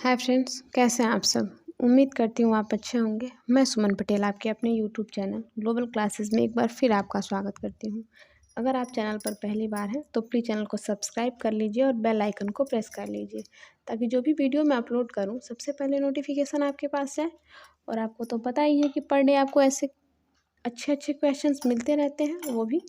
Hi friends, कैसे हैं आप सब। उम्मीद करती हूँ आप अच्छे होंगे। मैं सुमन पटेल आपके अपने यूट्यूब चैनल ग्लोबल क्लासेस में एक बार फिर आपका स्वागत करती हूँ। अगर आप चैनल पर पहली बार हैं तो प्लीज़ चैनल को सब्सक्राइब कर लीजिए और बेल आइकन को प्रेस कर लीजिए ताकि जो भी वीडियो मैं अपलोड करूँ सबसे पहले नोटिफिकेशन आपके पास जाए। और आपको तो पता ही है कि पर डे आपको ऐसे अच्छे अच्छे क्वेश्चंस मिलते रहते हैं, वो भी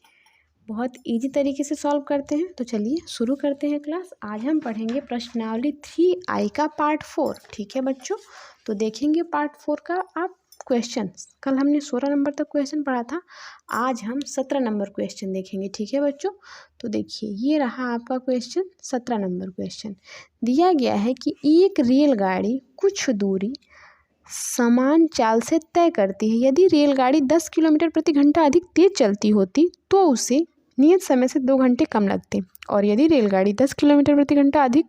बहुत इजी तरीके से सॉल्व करते हैं। तो चलिए शुरू करते हैं क्लास। आज हम पढ़ेंगे प्रश्नावली 3I का पार्ट 4। ठीक है बच्चों, तो देखेंगे पार्ट 4 का आप क्वेश्चन। कल हमने 16 नंबर तक क्वेश्चन पढ़ा था, आज हम 17 नंबर क्वेश्चन देखेंगे। ठीक है बच्चों, तो देखिए ये रहा आपका क्वेश्चन। 17 नंबर क्वेश्चन दिया गया है कि एक रेलगाड़ी कुछ दूरी समान चाल से तय करती है। यदि रेलगाड़ी 10 किलोमीटर प्रति घंटा अधिक तेज चलती होती तो उसे नियत समय से 2 घंटे कम लगते, और यदि रेलगाड़ी 10 किलोमीटर प्रति घंटा अधिक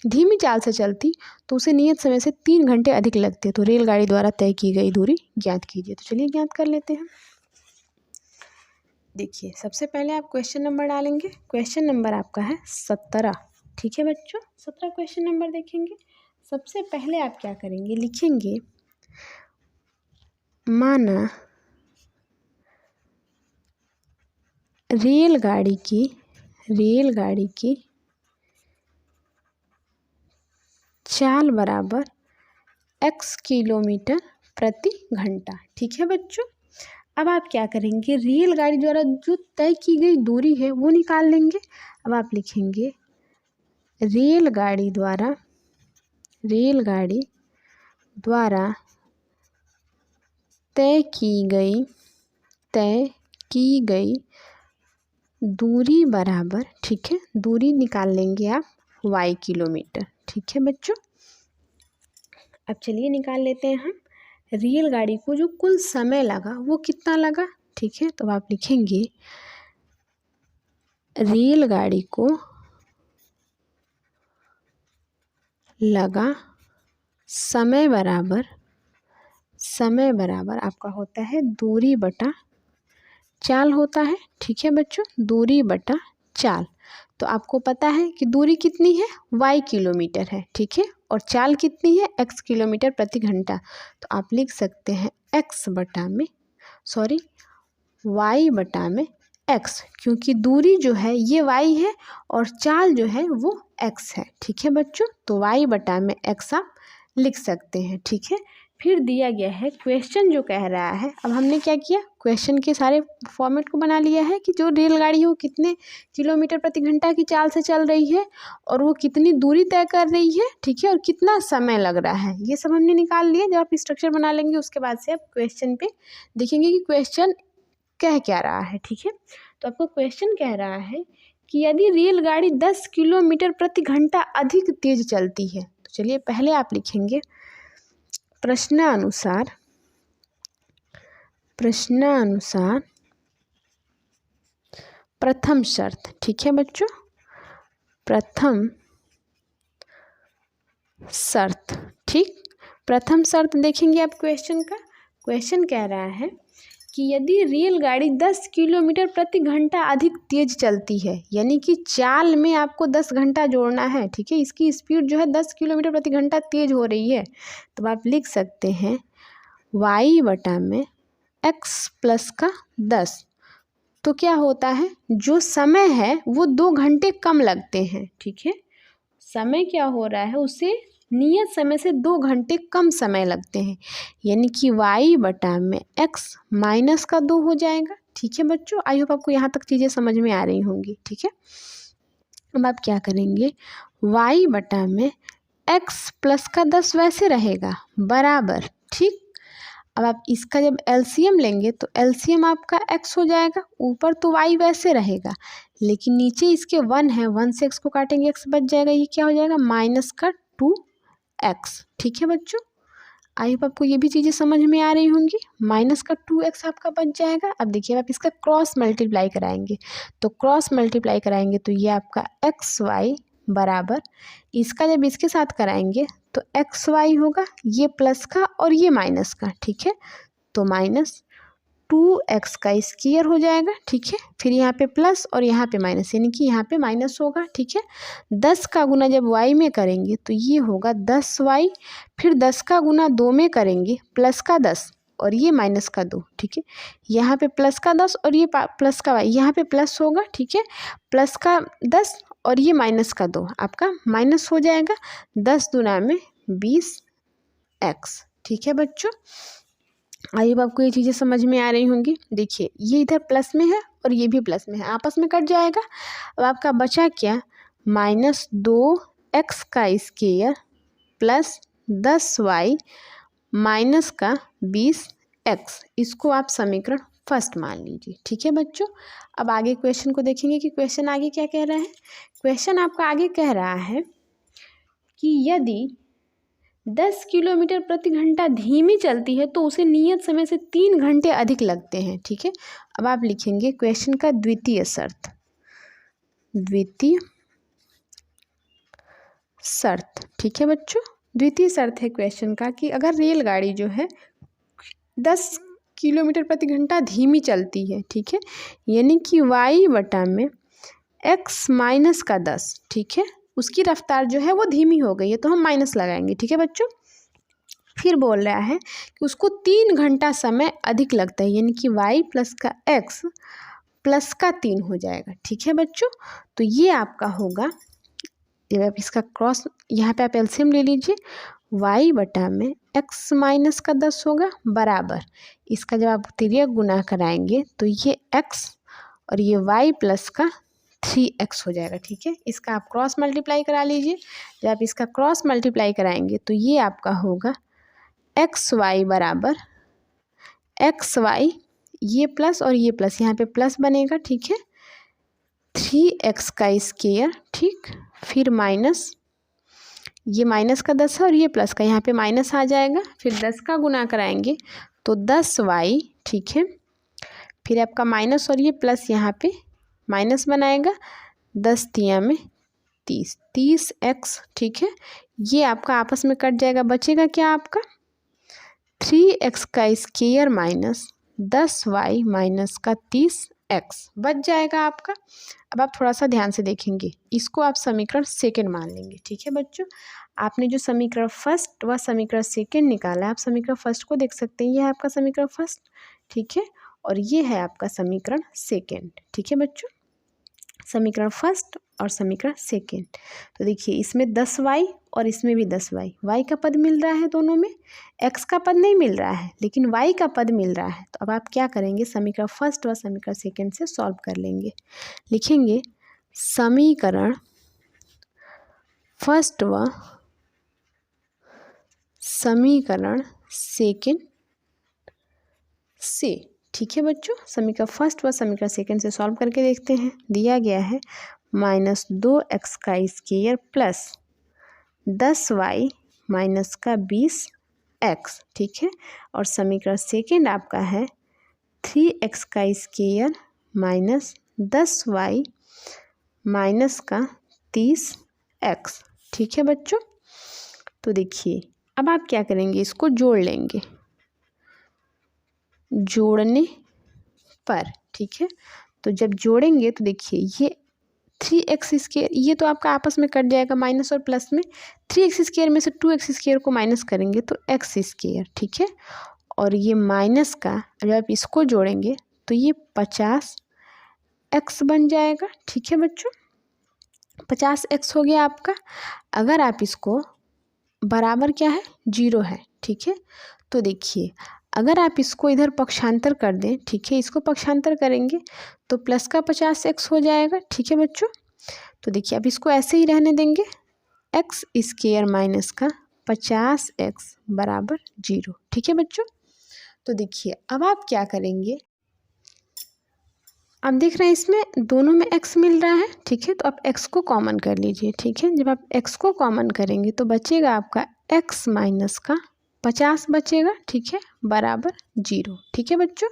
धीमी चाल से चलती तो उसे नियत समय से 3 घंटे अधिक लगते। तो रेलगाड़ी द्वारा तय की गई दूरी ज्ञात कीजिए। तो चलिए ज्ञात कर लेते हैं। देखिए सबसे पहले आप क्वेश्चन नंबर डालेंगे। क्वेश्चन नंबर आपका है 17। ठीक है बच्चों, 17 क्वेश्चन नंबर देखेंगे। सबसे पहले आप क्या करेंगे, लिखेंगे माना रेलगाड़ी की चाल बराबर x किलोमीटर प्रति घंटा। ठीक है बच्चों, अब आप क्या करेंगे, रेलगाड़ी द्वारा जो तय की गई दूरी है वो निकाल लेंगे। अब आप लिखेंगे रेलगाड़ी द्वारा तय की गई दूरी बराबर, ठीक है, दूरी निकाल लेंगे आप y किलोमीटर। ठीक है बच्चों, अब चलिए निकाल लेते हैं हम रेलगाड़ी को जो कुल समय लगा वो कितना लगा। ठीक है, तो आप लिखेंगे रेलगाड़ी को लगा समय बराबर आपका होता है दूरी बटा चाल होता है। ठीक है बच्चों, दूरी बटा चाल। तो आपको पता है कि दूरी कितनी है, y किलोमीटर है। ठीक है, और चाल कितनी है, x किलोमीटर प्रति घंटा। तो आप लिख सकते हैं y बटा में x, क्योंकि दूरी जो है ये y है और चाल जो है वो x है। ठीक है बच्चों, तो y बटा में x आप लिख सकते हैं। ठीक है, फिर दिया गया है क्वेश्चन जो कह रहा है। अब हमने क्या किया, क्वेश्चन के सारे फॉर्मेट को बना लिया है कि जो रेलगाड़ी है वो कितने किलोमीटर प्रति घंटा की चाल से चल रही है और वो कितनी दूरी तय कर रही है। ठीक है, और कितना समय लग रहा है, ये सब हमने निकाल लिया। जब आप स्ट्रक्चर बना लेंगे उसके बाद से आप क्वेश्चन पे देखेंगे कि क्वेश्चन कह क्या रहा है। ठीक है, तो आपको क्वेश्चन कह रहा है कि यदि रेलगाड़ी 10 किलोमीटर प्रति घंटा अधिक तेज चलती है। तो चलिए पहले आप लिखेंगे प्रश्नानुसार प्रथम शर्त। ठीक है बच्चों, प्रथम शर्त। ठीक, प्रथम शर्त देखेंगे आप क्वेश्चन का। क्वेश्चन कह रहा है कि यदि रेलगाड़ी 10 किलोमीटर प्रति घंटा अधिक तेज चलती है, यानी कि चाल में आपको 10 घंटा जोड़ना है। ठीक है, इसकी स्पीड जो है 10 किलोमीटर प्रति घंटा तेज हो रही है। तो आप लिख सकते हैं y बटा में x प्लस का 10। तो क्या होता है, जो समय है वो 2 घंटे कम लगते हैं। ठीक है, समय क्या हो रहा है, उसे नियत समय से 2 घंटे कम समय लगते हैं, यानी कि y बटा में x माइनस का 2 हो जाएगा। ठीक है बच्चों, आई होप आपको यहाँ तक चीज़ें समझ में आ रही होंगी। ठीक है, अब आप क्या करेंगे, y बटा में x प्लस का 10 वैसे रहेगा बराबर। ठीक, अब आप इसका जब एलसीएम लेंगे तो एलसीएम आपका x हो जाएगा, ऊपर तो y वैसे रहेगा लेकिन नीचे इसके 1 है, 1 से x को काटेंगे x बच जाएगा, ये क्या हो जाएगा माइनस का 2x। ठीक है बच्चों, आई होप आपको ये भी चीज़ें समझ में आ रही होंगी। माइनस का 2x आपका बच जाएगा। अब देखिए आप इसका क्रॉस मल्टीप्लाई कराएंगे, तो क्रॉस मल्टीप्लाई कराएंगे तो ये आपका xy बराबर, इसका जब इसके साथ कराएंगे तो xy होगा, ये प्लस का और ये माइनस का। ठीक है, तो माइनस 2x का स्क्वायर हो जाएगा, ठीक है। फिर यहाँ पे प्लस और यहाँ पे माइनस, यानी कि यहाँ पे माइनस होगा, ठीक है। 10 का गुना जब y में करेंगे तो ये होगा 10y, फिर 10 का गुना 2 में करेंगे प्लस का 10 और ये माइनस का 2, ठीक है। यहाँ पे प्लस का 10 और ये प्लस का y, यहाँ पे प्लस होगा, ठीक है। प्लस का 10 और ये माइनस का 2 आपका माइनस हो जाएगा। 10 दूना में 20x, ठीक है बच्चों। आई अब आपको ये चीज़ें समझ में आ रही होंगी। देखिए ये इधर प्लस में है और ये भी प्लस में है, आपस में कट जाएगा। अब आपका बचा क्या, -2x का स्क्वायर प्लस 10y माइनस का 20x। इसको आप समीकरण फर्स्ट मान लीजिए, ठीक है बच्चों। अब आगे क्वेश्चन को देखेंगे कि क्वेश्चन आगे क्या कह रहा है। क्वेश्चन आपका आगे कह रहा है कि यदि 10 किलोमीटर प्रति घंटा धीमी चलती है तो उसे नियत समय से 3 घंटे अधिक लगते हैं, ठीक है। अब आप लिखेंगे क्वेश्चन का द्वितीय शर्त, द्वितीय शर्त, ठीक है बच्चों। द्वितीय शर्त है क्वेश्चन का कि अगर रेलगाड़ी जो है 10 किलोमीटर प्रति घंटा धीमी चलती है, ठीक है, यानी कि y बटा में x माइनस का 10, ठीक है, उसकी रफ्तार जो है वो धीमी हो गई है तो हम माइनस लगाएंगे, ठीक है बच्चों। फिर बोल रहा है कि उसको 3 घंटा समय अधिक लगता है, यानी कि y प्लस का x प्लस का 3 हो जाएगा, ठीक है बच्चों। तो ये आपका होगा, जब आप इसका क्रॉस, यहाँ पे आप एलसीएम ले लीजिए, y बटा में x माइनस का 10 होगा बराबर, इसका जब आप तिर्यक गुना कराएंगे तो ये x और ये y प्लस का 3x हो जाएगा, ठीक है। इसका आप क्रॉस मल्टीप्लाई करा लीजिए, जब आप इसका क्रॉस मल्टीप्लाई कराएंगे तो ये आपका होगा xy बराबर xy, ये प्लस और ये प्लस, यहाँ पे प्लस बनेगा, ठीक है, 3x का स्क्वायर, ठीक, फिर माइनस, ये माइनस का 10 है और ये प्लस का, यहाँ पे माइनस आ जाएगा, फिर 10 का गुना कराएंगे तो 10y, ठीक है, फिर आपका माइनस और ये प्लस यहाँ पे माइनस बनाएगा, 10 तिया में 30, 30x, ठीक है। ये आपका आपस में कट जाएगा, बचेगा क्या आपका 3x का स्क्वायर माइनस 10y माइनस का 30x बच जाएगा आपका। अब आप थोड़ा सा ध्यान से देखेंगे, इसको आप समीकरण सेकंड मान लेंगे, ठीक है बच्चों। आपने जो समीकरण फर्स्ट व समीकरण सेकंड निकाला, आप समीकरण फर्स्ट को देख सकते हैं, ये है आपका समीकरण फर्स्ट, ठीक है, और ये है आपका समीकरण सेकंड, ठीक है बच्चों। समीकरण फर्स्ट और समीकरण सेकंड, तो देखिए इसमें 10y और इसमें भी 10y, y का पद मिल रहा है दोनों में, x का पद नहीं मिल रहा है लेकिन y का पद मिल रहा है। तो अब आप क्या करेंगे, समीकरण फर्स्ट व समीकरण सेकंड से सॉल्व कर लेंगे। लिखेंगे समीकरण फर्स्ट व समीकरण सेकंड से, ठीक है बच्चों। समीकरण फर्स्ट व समीकरण सेकंड से सॉल्व करके देखते हैं। दिया गया है -2x का स्क्वायर प्लस 10y माइनस का 20x, ठीक है, और समीकरण सेकंड आपका है 3x का स्क्वायर माइनस 10y माइनस का 30x, ठीक है बच्चों। तो देखिए अब आप क्या करेंगे, इसको जोड़ लेंगे, जोड़ने पर, ठीक है, तो जब जोड़ेंगे तो देखिए ये 3x स्क्वायर, ये तो आपका आपस में कट जाएगा माइनस और प्लस में, 3x स्क्वायर में से 2x स्क्वायर को माइनस करेंगे तो x स्क्वायर, ठीक है, और ये माइनस का जब आप इसको जोड़ेंगे तो ये 50x बन जाएगा, ठीक है बच्चों, 50x हो गया आपका। अगर आप इसको बराबर क्या है 0 है, ठीक है, तो देखिए अगर आप इसको इधर पक्षांतर कर दें, ठीक है, इसको पक्षांतर करेंगे तो प्लस का 50x हो जाएगा, ठीक है बच्चों। तो देखिए अब इसको ऐसे ही रहने देंगे, x स्क्वायर माइनस का 50x बराबर 0, ठीक है बच्चों। तो देखिए अब आप क्या करेंगे, आप देख रहे हैं इसमें दोनों में x मिल रहा है, ठीक है, तो आप x को कॉमन कर लीजिए, ठीक है। जब आप x को कॉमन करेंगे तो बचेगा आपका x माइनस का 50 बचेगा, ठीक है, बराबर 0, ठीक है बच्चों,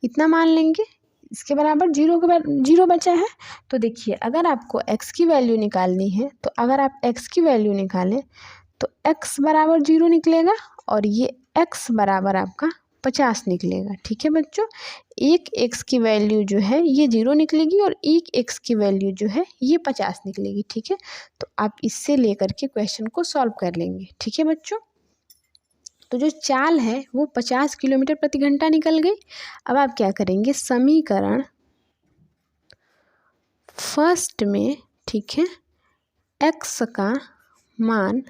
इतना मान लेंगे। इसके बराबर 0 बचा है। तो देखिए अगर आपको x की वैल्यू निकालनी है तो अगर आप x की वैल्यू निकालें तो x बराबर 0 निकलेगा और ये x बराबर आपका 50 निकलेगा। ठीक है बच्चों, एक x की वैल्यू जो है ये 0 निकलेगी और एक x की वैल्यू जो है ये 50 निकलेगी। ठीक है, तो आप इससे लेकर के क्वेश्चन को सॉल्व कर लेंगे। ठीक है बच्चों, तो जो चाल है वो 50 किलोमीटर प्रति घंटा निकल गई। अब आप क्या करेंगे, समीकरण फर्स्ट में, ठीक है, x का मान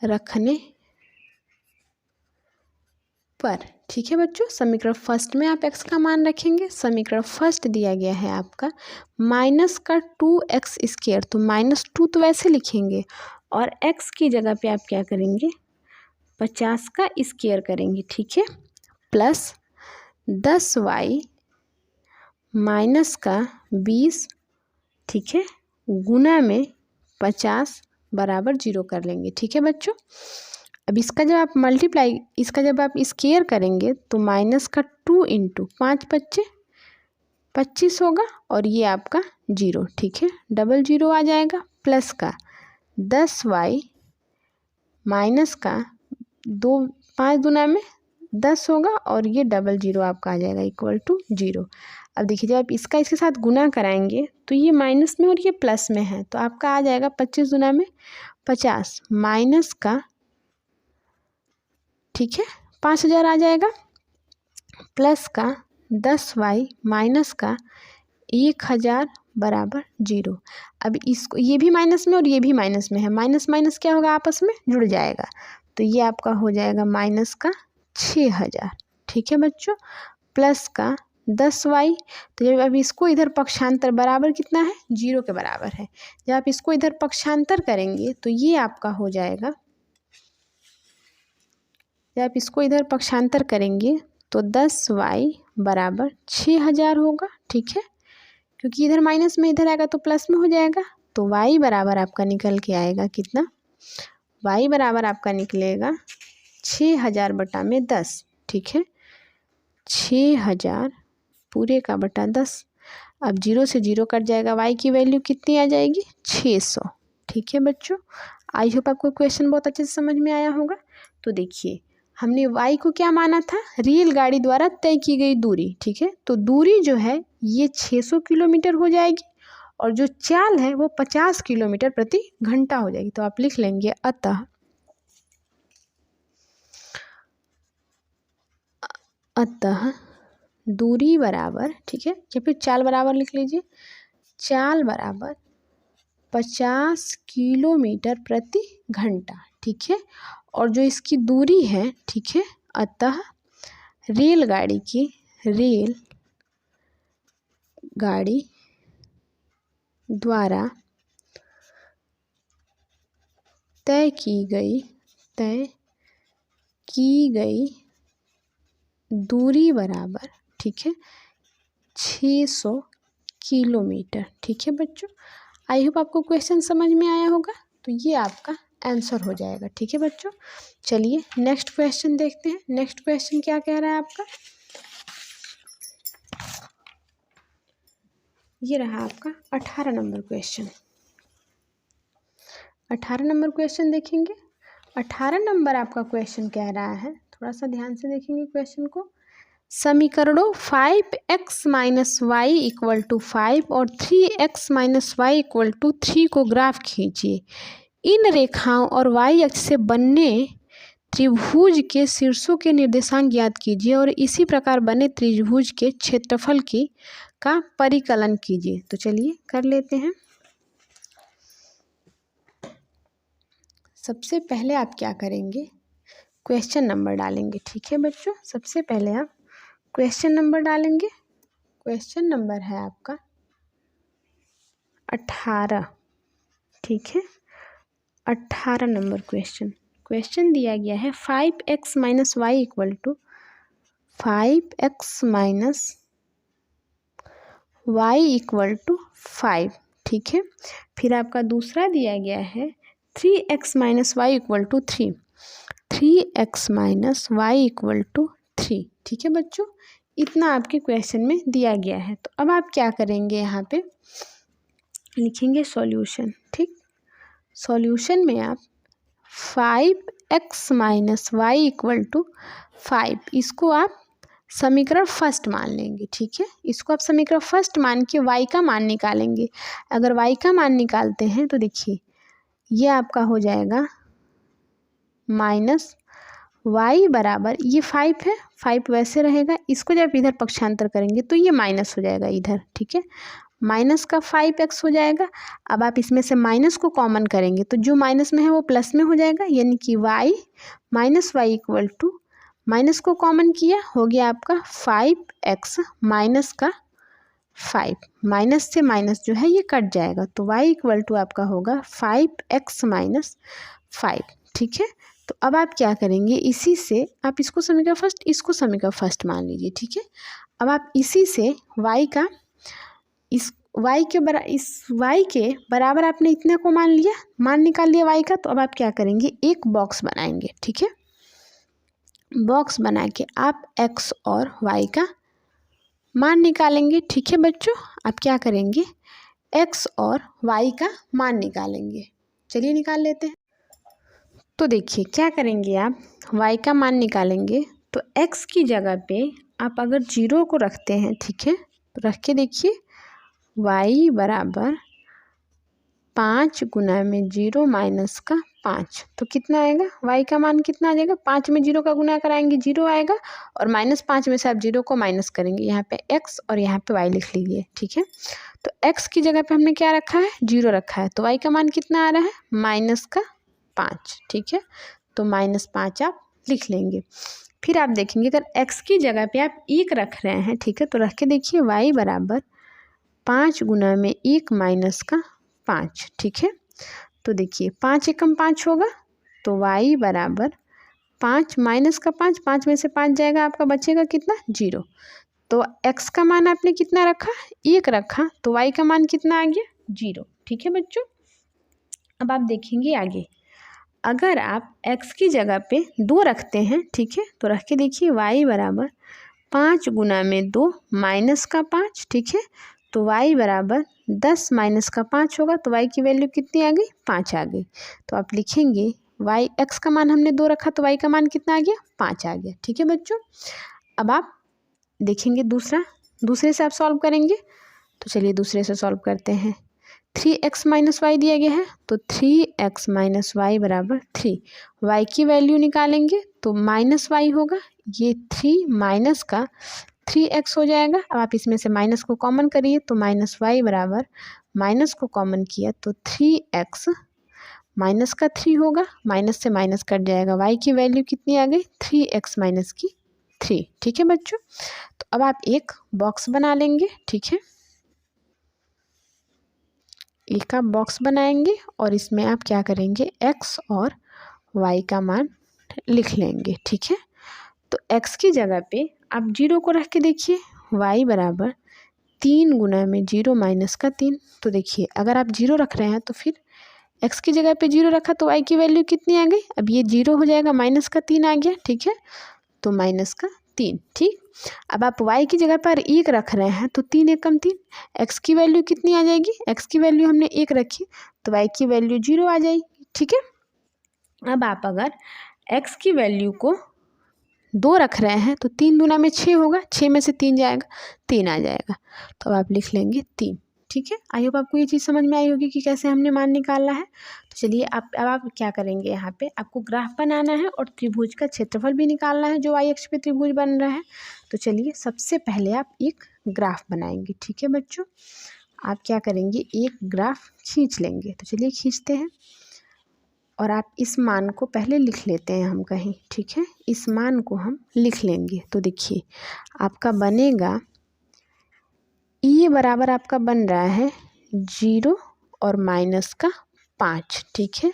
रखने पर, ठीक है बच्चों, समीकरण फर्स्ट में आप x का मान रखेंगे। समीकरण फर्स्ट दिया गया है आपका माइनस का 2x², तो -2 तो वैसे लिखेंगे और x की जगह पे आप क्या करेंगे, 50 का स्क्वायर करेंगे। ठीक है, प्लस 10y माइनस का 20, ठीक है, गुना में 50 बराबर 0 कर लेंगे। ठीक है बच्चों, अब इसका जब आप मल्टीप्लाई, इसका जब आप स्क्वायर करेंगे तो माइनस का 2 इंटू 5 बच्चे 25 होगा और ये आपका 0, ठीक है, डबल 0 आ जाएगा, प्लस का 10y माइनस का 5 दुना में 10 होगा और ये डबल 0 आपका आ जाएगा इक्वल टू 0। अब देखिए जब आप इसका इसके साथ गुना कराएंगे तो ये माइनस में और ये प्लस में है, तो आपका आ जाएगा 25 दुना में 50 माइनस का, ठीक है, 5000 आ जाएगा, प्लस का 10y माइनस का 1000 बराबर 0। अब इसको, ये भी माइनस में और ये भी माइनस में है, माइनस माइनस क्या होगा, आपस में जुड़ जाएगा, तो ये आपका हो जाएगा माइनस का 6000। ठीक है बच्चों, प्लस का 10y, तो जब अब इसको इधर पक्षांतर बराबर कितना है, 0 के बराबर है, जब आप इसको इधर पक्षांतर करेंगे तो ये आपका हो जाएगा, जब आप इसको इधर पक्षांतर करेंगे तो 10y बराबर 6000 होगा। ठीक है, क्योंकि इधर माइनस में इधर आएगा तो प्लस में हो जाएगा, तो y बराबर आपका निकल के आएगा कितना, y बराबर आपका निकलेगा 6000 बटा में 10। ठीक है, 6000 पूरे का बटा 10। अब 0 से 0 कट जाएगा, y की वैल्यू कितनी आ जाएगी, 600। ठीक है बच्चों, आई होप आपको क्वेश्चन बहुत अच्छे से समझ में आया होगा। तो देखिए हमने y को क्या माना था, रेलगाड़ी द्वारा तय की गई दूरी। ठीक है, तो दूरी जो है ये 600 किलोमीटर हो जाएगी और जो चाल है वो 50 किलोमीटर प्रति घंटा हो जाएगी। तो आप लिख लेंगे अतः दूरी बराबर, ठीक है, या फिर चाल बराबर लिख लीजिए, चाल बराबर 50 किलोमीटर प्रति घंटा। ठीक है, और जो इसकी दूरी है, ठीक है, अतः रेलगाड़ी द्वारा तय की गई दूरी बराबर, ठीक है, 600 किलोमीटर। ठीक है बच्चों, आई होप आपको क्वेश्चन समझ में आया होगा, तो ये आपका आंसर हो जाएगा। ठीक है बच्चों, चलिए नेक्स्ट क्वेश्चन देखते हैं। नेक्स्ट क्वेश्चन क्या कह रहा है आपका, ये रहा आपका 18 नंबर क्वेश्चन। 18 नंबर क्वेश्चन देखेंगे। 18 नंबर आपका क्वेश्चन कह रहा है, थोड़ा सा ध्यान से देखेंगे क्वेश्चन को, समीकरणों 5x minus Y equal to 5 और 3x minus Y equal to 3 को ग्राफ खींचिए। इन रेखाओं और y अक्ष से बने त्रिभुज के शीर्षों के निर्देशांक ज्ञात कीजिए और इसी प्रकार बने त्रिभुज के क्षेत्रफल का परिकलन कीजिए। तो चलिए कर लेते हैं। सबसे पहले आप क्या करेंगे, क्वेश्चन नंबर डालेंगे। ठीक है बच्चों, सबसे पहले आप क्वेश्चन नंबर डालेंगे। क्वेश्चन नंबर है आपका 18। ठीक है, 18 नंबर क्वेश्चन दिया गया है 5x minus Y equal to 5x minus Y equal to 5। ठीक है, फिर आपका दूसरा दिया गया है 3x minus Y equal to 3, 3x minus Y equal to 3। ठीक है बच्चों, इतना आपके क्वेश्चन में दिया गया है। तो अब आप क्या करेंगे, यहाँ पे लिखेंगे सॉल्यूशन। ठीक, सॉल्यूशन में आप 5 X minus Y equal to 5, इसको आप समीकरण फर्स्ट मान लेंगे। ठीक है, इसको आप समीकरण फर्स्ट मान के y का मान निकालेंगे। अगर y का मान निकालते हैं तो देखिए ये आपका हो जाएगा माइनस y बराबर, ये 5 है, 5 वैसे रहेगा, इसको जब इधर पक्षांतर करेंगे तो ये माइनस हो जाएगा इधर। ठीक है, माइनस का 5x हो जाएगा। अब आप इसमें से माइनस को कॉमन करेंगे तो जो माइनस में है वो प्लस में हो जाएगा, यानी कि y minus Y equal to, minus को कॉमन किया हो गया आपका 5x माइनस का 5, माइनस से माइनस जो है ये कट जाएगा, तो y इक्वल टू आपका होगा 5x माइनस 5। ठीक है, तो अब आप क्या करेंगे, इसी से आप इसको समीकरण फर्स्ट, इसको समीकरण फर्स्ट मान लीजिए। ठीक है, अब आप इसी से y का, इस y के बराबर आपने इतना को मान लिया, मान निकाल लिया y का, तो अब आप क्या करेंगे, एक बॉक्स बनाएंगे। ठीक है, बॉक्स बना के आप x और y का मान निकालेंगे। ठीक है बच्चों, आप क्या करेंगे, x और y का मान निकालेंगे। चलिए निकाल लेते हैं। तो देखिए क्या करेंगे, आप y का मान निकालेंगे तो x की जगह पे आप अगर 0 को रखते हैं, ठीक है, तो रख के देखिए y बराबर 5 गुना में 0 माइनस का 5, तो कितना आएगा, y का मान कितना आ जाएगा, 5 में 0 का गुना कराएंगे 0 आएगा, और -5 में से आप 0 को माइनस करेंगे, यहाँ पे x और यहाँ पे y लिख लीजिए। ठीक है, तो x की जगह पे हमने क्या रखा है, 0 रखा है, तो y का मान कितना आ रहा है, माइनस का 5। ठीक है, तो -5 आप लिख लेंगे। फिर आप देखेंगे अगर x की जगह पे आप 1 रख रहे हैं, ठीक है, तो रख के देखिए y बराबर 5 गुना में 1 माइनस का 5। ठीक है, तो देखिए 5 एकम 5 होगा, तो y बराबर 5 माइनस का 5, 5 में से 5 जाएगा, आपका बचेगा कितना, 0। तो x का मान आपने कितना रखा, 1 रखा, तो y का मान कितना आ गया, 0। ठीक है बच्चों, अब आप देखेंगे आगे, अगर आप x की जगह पे 2 रखते हैं, ठीक है, तो रख के देखिए y बराबर 5 गुना में 2 माइनस का 5। ठीक है, तो y बराबर 10 माइनस का 5 होगा, तो y की वैल्यू कितनी आ गई, 5 आ गई। तो आप लिखेंगे y, x का मान हमने 2 रखा, तो y का मान कितना आ गया, 5 आ गया। ठीक है बच्चों, अब आप देखेंगे दूसरे से आप सॉल्व करेंगे, तो चलिए दूसरे से सॉल्व करते हैं। 3x माइनस वाई दिया गया है, तो 3x माइनस वाई बराबर 3, y की वैल्यू निकालेंगे तो माइनस वाई होगा, ये 3 माइनस का 3x हो जाएगा। अब आप इसमें से माइनस को कॉमन करिए, तो माइनस वाई बराबर, माइनस को कॉमन किया तो 3x माइनस का 3 होगा, माइनस से माइनस कट जाएगा, y की वैल्यू कितनी आ गई, 3x माइनस की 3। ठीक है बच्चों, तो अब आप एक बॉक्स बना लेंगे। ठीक है, एक आप बॉक्स बनाएंगे और इसमें आप क्या करेंगे, x और y का मान लिख लेंगे। ठीक है, तो x की जगह पे आप 0 को रख के देखिए, y बराबर 3 गुना में 0 माइनस का 3। तो देखिए अगर आप 0 रख रहे हैं तो फिर x की जगह पे 0 रखा तो y की वैल्यू कितनी आ गई, अब ये 0 हो जाएगा, माइनस का 3 आ गया। ठीक है, तो माइनस का 3। ठीक, अब आप y की जगह पर 1 रख रहे हैं, तो 3 एकम 3, x की वैल्यू कितनी आ जाएगी, x की वैल्यू हमने 1 रखी, तो y की वैल्यू 0 आ जाएगी। ठीक है, अब आप अगर x की वैल्यू को 2 रख रहे हैं, तो 3 दूना में 6 होगा, 6 में से 3 जाएगा, 3 आ जाएगा, तो अब आप लिख लेंगे 3। ठीक है, आई होप आपको ये चीज़ समझ में आई होगी कि कैसे हमने मान निकालना है। तो चलिए अब आप क्या करेंगे, यहाँ पे आपको ग्राफ बनाना है और त्रिभुज का क्षेत्रफल भी निकालना है जो y अक्ष पे त्रिभुज बन रहा है। तो चलिए सबसे पहले आप एक ग्राफ बनाएंगे। ठीक है बच्चों, आप क्या करेंगे, एक ग्राफ खींच लेंगे। तो चलिए खींचते हैं, और आप इस मान को पहले लिख लेते हैं हम कहीं। ठीक है, इस मान को हम लिख लेंगे। तो देखिए आपका बनेगा, ये बराबर आपका बन रहा है 0 और माइनस का 5। ठीक है,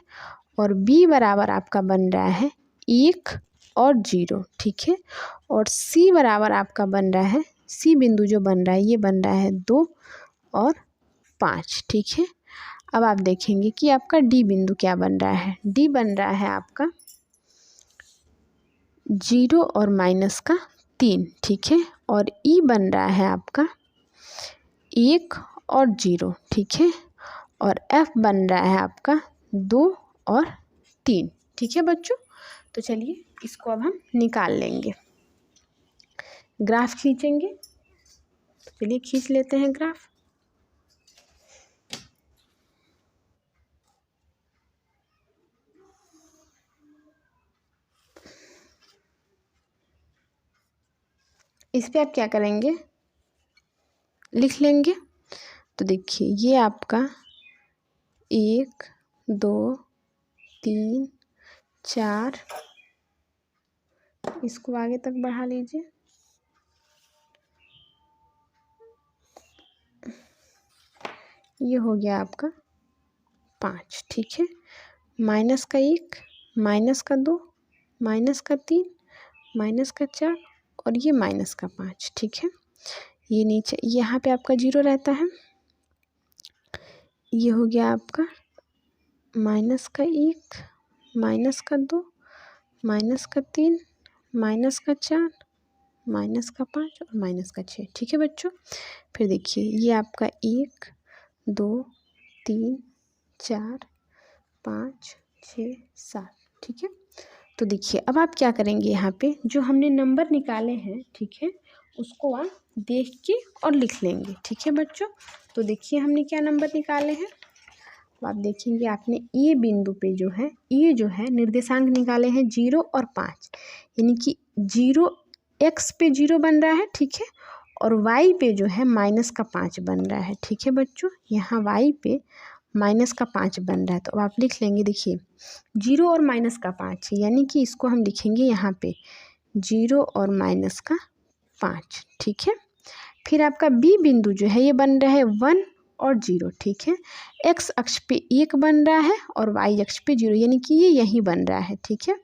और b बराबर आपका बन रहा है 1 और 0। ठीक है, और c बराबर आपका बन रहा है, c बिंदु जो बन रहा है ये बन रहा है 2 और 5। ठीक है, अब आप देखेंगे कि आपका डी बिंदु क्या बन रहा है, डी बन रहा है आपका 0 और माइनस का 3। ठीक है, और ई बन रहा है आपका 1 और 0। ठीक है, और एफ बन रहा है आपका 2 और 3। ठीक है बच्चों, तो चलिए इसको अब हम निकाल लेंगे। ग्राफ खींचेंगे, तो चलिए खींच लेते हैं ग्राफ। इस पे आप क्या करेंगे, लिख लेंगे। तो देखिए ये आपका 1 2 3 4, इसको आगे तक बढ़ा लीजिए। ये हो गया आपका 5, ठीक है। माइनस का 1, माइनस का 2, माइनस का 3, माइनस का 4 और ये माइनस का 5, ठीक है। ये नीचे यहाँ पे आपका 0 रहता है। ये हो गया आपका माइनस का 1, माइनस का 2, माइनस का 3, माइनस का 4, माइनस का 5 और माइनस का 6, ठीक है बच्चों। फिर देखिए ये आपका 1 2 3 4 5 6 7, ठीक है। तो देखिए अब आप क्या करेंगे, यहाँ पे जो हमने नंबर निकाले हैं, ठीक है, उसको आप देख के और लिख लेंगे, ठीक है बच्चों। तो देखिए हमने क्या नंबर निकाले हैं, तो आप देखेंगे आपने ए बिंदु पे जो है, ये जो है निर्देशांक निकाले हैं 0 और 5, यानी कि 0 x पे 0 बन रहा है, ठीक है, और y पे जो है माइनस का 5 बन रहा है, ठीक है बच्चों। यहाँ y पे माइनस का 5 बन रहा है, तो अब आप लिख लेंगे, देखिए 0 और माइनस का 5, यानी कि इसको हम लिखेंगे यहाँ पे 0 और माइनस का 5, ठीक है। फिर आपका बी बिंदु जो है ये बन रहा है 1 और 0, ठीक है। x अक्ष पे 1 बन रहा है और y अक्ष पे 0, यानी कि ये यहीं बन रहा है, ठीक है।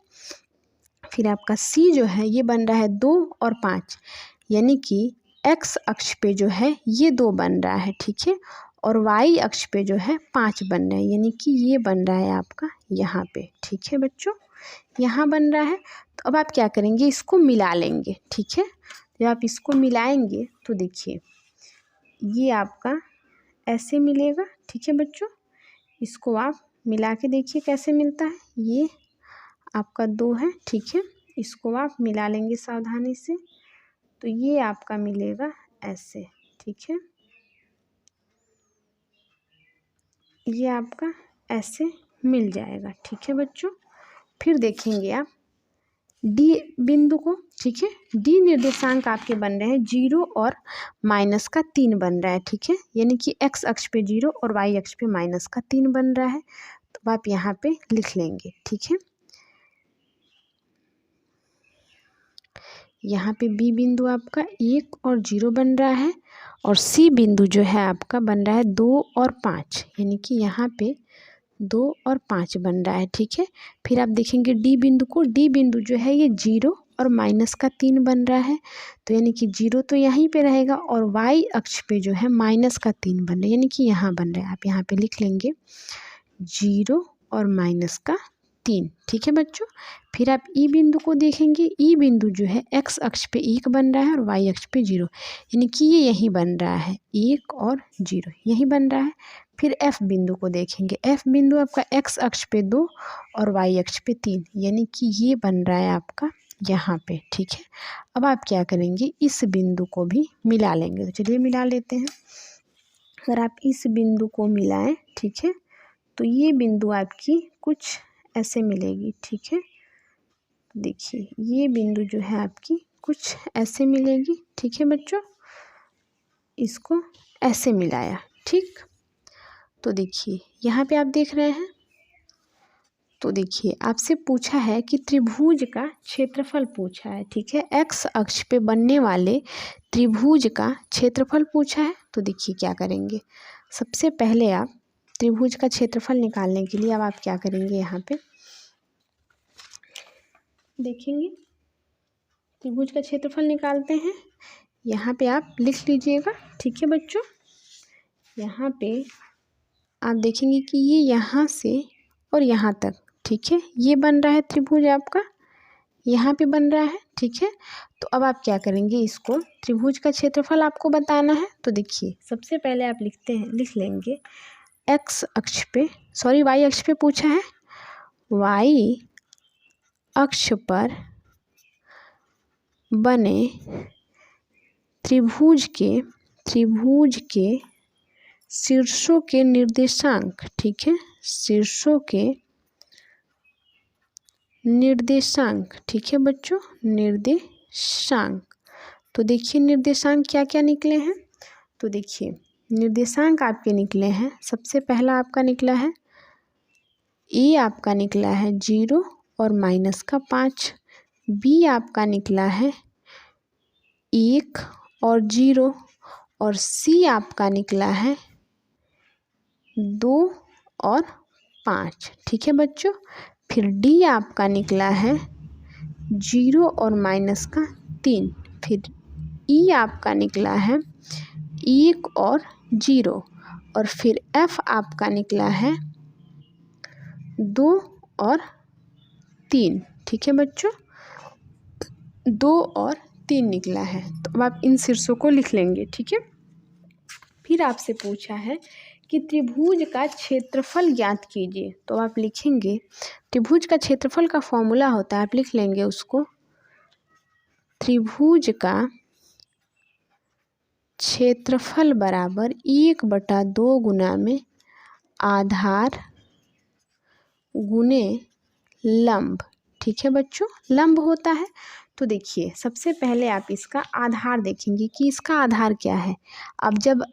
फिर आपका सी जो है ये बन रहा है 2 और 5, यानी कि x अक्ष पे जो है ये 2 बन रहा है, ठीक है, और y अक्ष पे जो है 5 बन रहा है, यानी कि ये बन रहा है आपका यहाँ पे, ठीक है बच्चों, यहाँ बन रहा है। तो अब आप क्या करेंगे, इसको मिला लेंगे, ठीक है। जब आप इसको मिलाएंगे तो देखिए ये आपका ऐसे मिलेगा, ठीक है बच्चों। इसको आप मिला के देखिए कैसे मिलता है, ये आपका 2 है, ठीक है, इसको आप मिला लेंगे सावधानी से, तो ये आपका मिलेगा ऐसे, ठीक है, ये आपका ऐसे मिल जाएगा, ठीक है बच्चों। फिर देखेंगे आप डी बिंदु को, ठीक है, डी निर्देशांक आपके बन रहे हैं 0 और माइनस का 3 बन रहा है, ठीक है, यानी कि x अक्ष पे 0 और y अक्ष पे माइनस का 3 बन रहा है, तो आप यहाँ पे लिख लेंगे, ठीक है। यहाँ पे बी बिंदु आपका 1 और 0 बन रहा है, और सी बिंदु जो है आपका बन रहा है 2 और 5, यानी कि यहाँ पे 2 और 5 बन रहा है, ठीक है। फिर आप देखेंगे डी बिंदु को, डी बिंदु जो है ये 0 और माइनस का 3 बन रहा है, तो यानी कि 0 तो यहीं पे रहेगा, और y अक्ष पे जो है माइनस का 3 बन रहा है, यानी कि यहाँ बन रहा है। आप यहाँ पे लिख लेंगे 0 और माइनस का 3, ठीक है बच्चों। फिर आप ई बिंदु को देखेंगे, ई बिंदु जो है x अक्ष पे 1 बन रहा है और y अक्ष पे 0, यानी कि ये यहीं बन रहा है, 1 और 0 यहीं बन रहा है। फिर एफ बिंदु को देखेंगे, एफ बिंदु आपका x अक्ष पे 2 और y अक्ष पे 3, यानी कि ये बन रहा है आपका यहाँ पे, ठीक है। अब आप क्या करेंगे, इस बिंदु को भी मिला लेंगे, तो चलिए मिला लेते हैं। अगर आप इस बिंदु को मिलाएं, ठीक है, तो ये बिंदु आपकी कुछ ऐसे मिलेगी, ठीक है। देखिए ये बिंदु जो है आपकी कुछ ऐसे मिलेगी, ठीक है बच्चों, इसको ऐसे मिलाया, ठीक। तो देखिए यहाँ पे आप देख रहे हैं, तो देखिए आपसे पूछा है कि त्रिभुज का क्षेत्रफल पूछा है, ठीक है, x अक्ष पे बनने वाले त्रिभुज का क्षेत्रफल पूछा है। तो देखिए क्या करेंगे, सबसे पहले आप त्रिभुज का क्षेत्रफल निकालने के लिए अब आप क्या करेंगे, यहाँ पे देखेंगे त्रिभुज का क्षेत्रफल निकालते हैं। यहाँ पे आप लिख लीजिएगा, ठीक है बच्चों। यहाँ पे आप देखेंगे कि ये यहाँ से और यहाँ तक, ठीक है, ये बन रहा है त्रिभुज आपका, यहाँ पे बन रहा है, ठीक है। तो अब आप क्या करेंगे, इसको त्रिभुज का क्षेत्रफल आपको बताना है। तो देखिए सबसे पहले आप लिख लेंगे x अक्ष पे, सॉरी y अक्ष पे पूछा है, y अक्ष पर बने त्रिभुज के शीर्षों के निर्देशांक, ठीक है, शीर्षों के निर्देशांक, ठीक है बच्चों, निर्देशांक। तो देखिए निर्देशांक क्या क्या निकले हैं। तो देखिए निर्देशांक आपके निकले हैं, सबसे पहला आपका निकला है ए, आपका निकला है 0 और -5, बी आपका निकला है 1 और 0, और सी आपका निकला है 2 और 5, ठीक है बच्चों। फिर डी आपका निकला है 0 और -3, फिर ई आपका निकला है 1 और 0, और फिर एफ आपका निकला है 2 और 3, ठीक है बच्चों, 2 और 3 निकला है। तो अब आप इन शीर्षों को लिख लेंगे, ठीक है। फिर आपसे पूछा है कि त्रिभुज का क्षेत्रफल ज्ञात कीजिए। तो आप लिखेंगे त्रिभुज का क्षेत्रफल का फॉर्मूला होता है, आप लिख लेंगे उसको, त्रिभुज का क्षेत्रफल बराबर 1/2 गुना में आधार गुने लंब, ठीक है बच्चों, लंब होता है। तो देखिए सबसे पहले आप इसका आधार देखेंगे कि इसका आधार क्या है। अब जब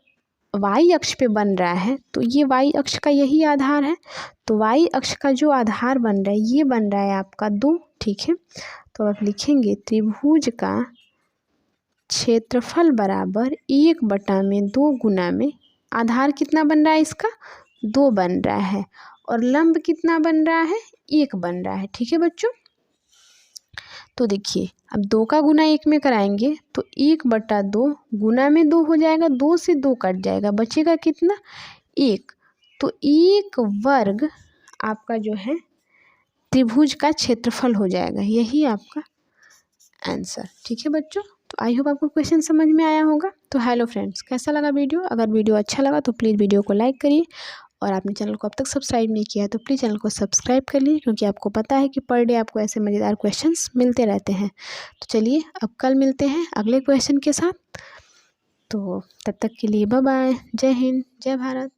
y अक्ष पे बन रहा है तो ये y अक्ष का यही आधार है, तो y अक्ष का जो आधार बन रहा है ये बन रहा है आपका 2, ठीक है। तो आप लिखेंगे त्रिभुज का क्षेत्रफल बराबर 1/2 गुना में आधार कितना बन रहा है इसका 2 बन रहा है, और लंब कितना बन रहा है 1 बन रहा है, ठीक है बच्चों। तो देखिए अब 2 का गुना 1 में कराएंगे तो 1/2 गुना में 2 हो जाएगा, 2 से 2 कट जाएगा, बचेगा कितना 1। तो 1 वर्ग आपका जो है त्रिभुज का क्षेत्रफल हो जाएगा, यही आपका आंसर, ठीक है बच्चों। तो आई होप आपको क्वेश्चन समझ में आया होगा। तो हेलो फ्रेंड्स, कैसा लगा वीडियो? अगर वीडियो अच्छा लगा तो प्लीज़ वीडियो को लाइक करिए, और आपने चैनल को अब तक सब्सक्राइब नहीं किया है तो प्लीज़ चैनल को सब्सक्राइब कर लीजिए, क्योंकि आपको पता है कि पर डे आपको ऐसे मज़ेदार क्वेश्चंस मिलते रहते हैं। तो चलिए अब कल मिलते हैं अगले क्वेश्चन के साथ। तो तब तक के लिए बाय बाय, जय हिंद, जय भारत।